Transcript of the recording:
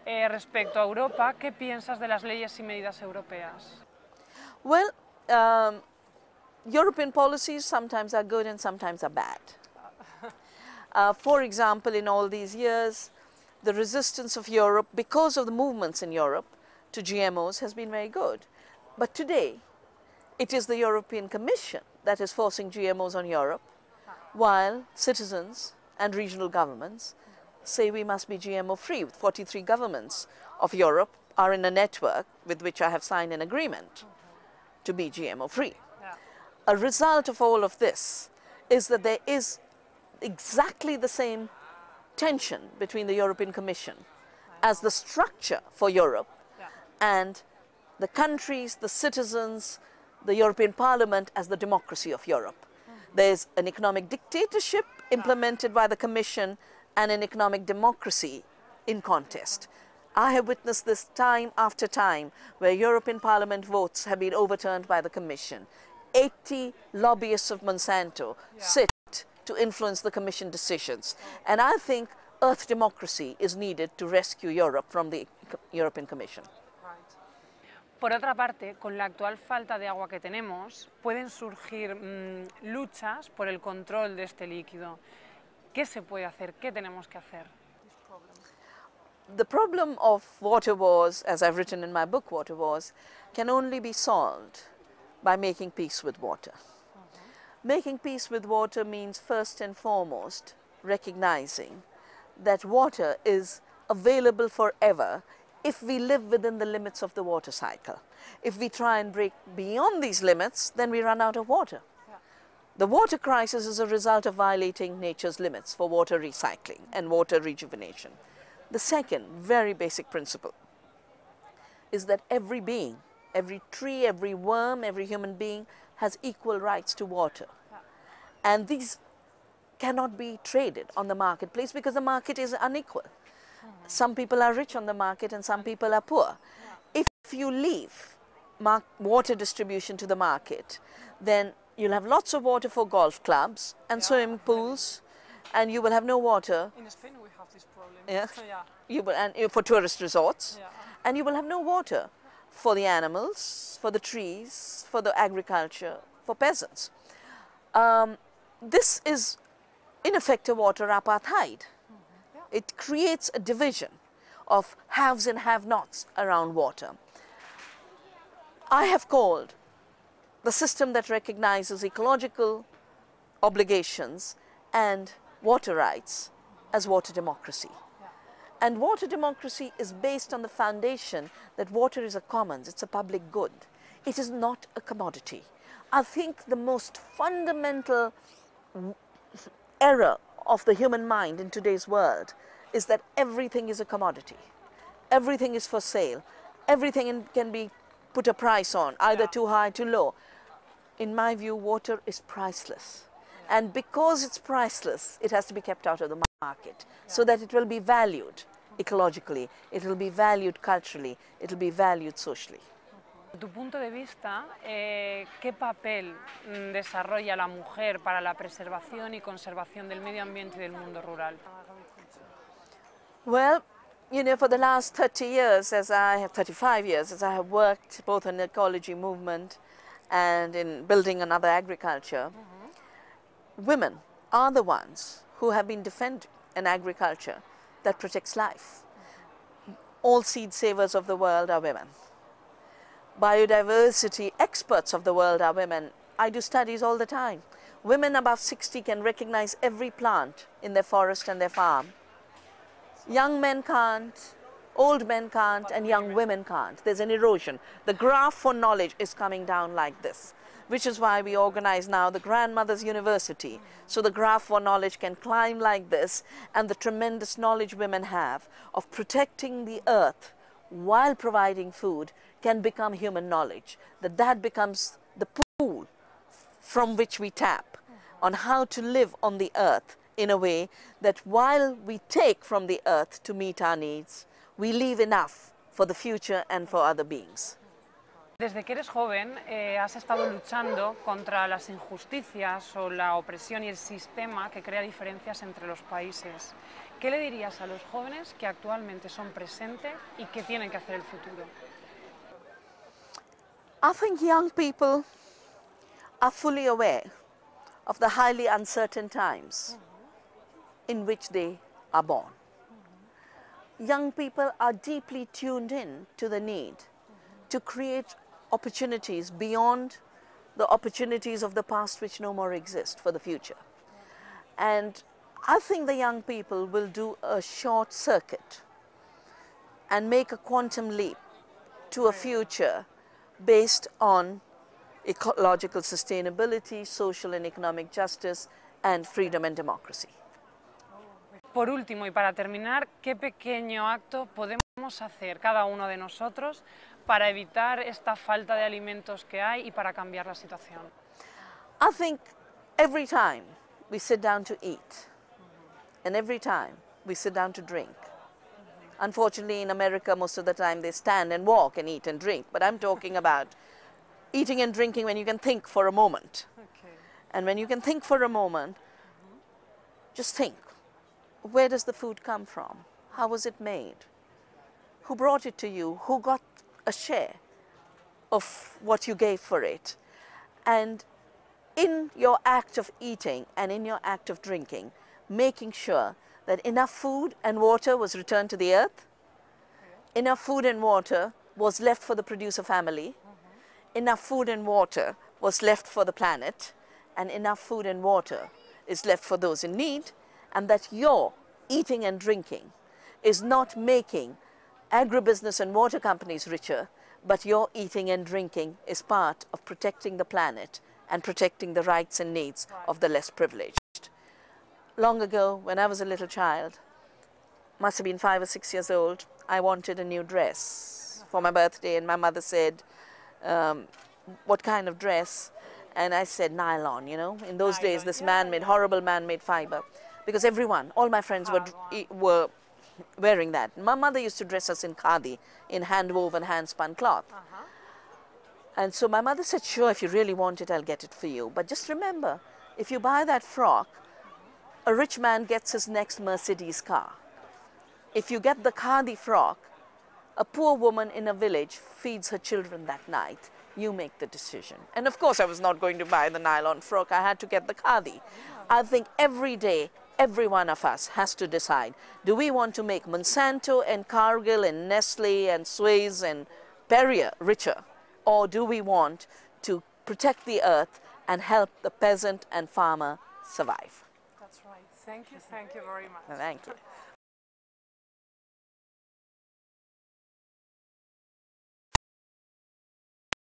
Respecto a Europa, ¿qué piensas de las leyes y medidas europeas? Well, European policies sometimes are good and sometimes are bad. For example, in all these years, the resistance of Europe, because of the movements in Europe to GMOs, has been very good. But today, it is the European Commission that is forcing GMOs on Europe, while citizens and regional governments say we must be GMO free. 43 governments of Europe are in a network with which I have signed an agreement to be GMO free. Yeah. A result of all of this is that there is exactly the same tension between the European Commission as the structure for Europe and the countries, the citizens, the European Parliament as the democracy of Europe. There's an economic dictatorship implemented by the Commission and an economic democracy in contest. I have witnessed this time after time where European Parliament votes have been overturned by the Commission. 80 lobbyists of Monsanto sit to influence the Commission decisions. And I think earth democracy is needed to rescue Europe from the European Commission. Por otra parte, con la actual falta de agua que tenemos, pueden surgir luchas por el control de este líquido. ¿Qué se puede hacer? ¿Qué tenemos que hacer? The problem of water wars, as I've written in my book, Water Wars, can only be solved by making peace with water. Making peace with water means first and foremost recognizing that water is available forever if we live within the limits of the water cycle. If we try and break beyond these limits, then we run out of water. The water crisis is a result of violating nature's limits for water recycling and water rejuvenation. The second very basic principle is that every being, every tree, every worm, every human being has equal rights to water. And these cannot be traded on the marketplace because the market is unequal. Some people are rich on the market and some people are poor. If you leave water distribution to the market, then you'll have lots of water for golf clubs and swimming pools, and you will have no water. In Spain we have this problem. You will, and for tourist resorts, and you will have no water for the animals, for the trees, for the agriculture, for peasants. This is in effect a water apartheid. It creates a division of haves and have-nots around water. I have called the system that recognizes ecological obligations and water rights as water democracy. And water democracy is based on the foundation that water is a commons, it's a public good. It is not a commodity. I think the most fundamental error of the human mind in today's world is that everything is a commodity. Everything is for sale. Everything can be put a price on, either too high, too low. In my view, water is priceless. And because it's priceless, it has to be kept out of the market so that it will be valued ecologically, it will be valued culturally, it will be valued socially. Desde tu punto de vista, ¿qué papel desarrolla la mujer para la preservación y conservación del medio ambiente y del mundo rural? Well, you know, for the last 35 years, as I have worked both in the ecology movement and in building another agriculture, women are the ones who have been defending an agriculture that protects life. All seed savers of the world are women. Biodiversity experts of the world are women. I do studies all the time. Women above 60 can recognize every plant in their forest and their farm. Young men can't, old men can't, and young women can't. There's an erosion. The graph for knowledge is coming down like this, which is why we organize now the Grandmothers University, so the graph for knowledge can climb like this, and the tremendous knowledge women have of protecting the earth while providing food can become human knowledge, that becomes the pool from which we tap on how to live on the earth in a way that while we take from the earth to meet our needs, we leave enough for the future and for other beings. Desde que eres joven has estado luchando contra las injusticias o la opresión y el sistema que crea diferencias entre los países. ¿qué le dirías a los jóvenes que actualmente son presentes y que tienen que hacer el futuro? I think young people are fully aware of the highly uncertain times in which they are born. Young people are deeply tuned in to the need to create opportunities beyond the opportunities of the past which no more exist for the future. And I think the young people will do a short circuit and make a quantum leap to a future based on ecological sustainability, social and economic justice, and freedom and democracy. Por último, y para terminar, ¿qué pequeño acto podemos hacer cada uno de nosotros para evitar esta falta de alimentos que hay y para cambiar la situación? I think every time we sit down to eat, and every time we sit down to drink. Unfortunately, in America, most of the time they stand and walk and eat and drink, but I'm talking about eating and drinking when you can think for a moment. Okay. And when you can think for a moment, just think, where does the food come from? How was it made? Who brought it to you? Who got a share of what you gave for it? And in your act of eating and in your act of drinking, making sure that enough food and water was returned to the earth, enough food and water was left for the producer family, enough food and water was left for the planet, and enough food and water is left for those in need, and that your eating and drinking is not making agribusiness and water companies richer, but your eating and drinking is part of protecting the planet and protecting the rights and needs of the less privileged. Long ago, when I was a little child, must have been 5 or 6 years old, I wanted a new dress for my birthday, and my mother said, what kind of dress? And I said nylon, you know. In those days, this man-made, horrible man-made fiber, because everyone, all my friends were wearing that. My mother used to dress us in khadi, in hand-woven, hand-spun cloth. And so my mother said, sure, if you really want it, I'll get it for you. But just remember, if you buy that frock, a rich man gets his next Mercedes car. If you get the khadi frock, a poor woman in a village feeds her children that night. You make the decision. And of course, I was not going to buy the nylon frock. I had to get the khadi. I think every day, every one of us has to decide, do we want to make Monsanto and Cargill and Nestle and Suez and Perrier richer? Or do we want to protect the earth and help the peasant and farmer survive? That's right. Thank you very much. Thank you.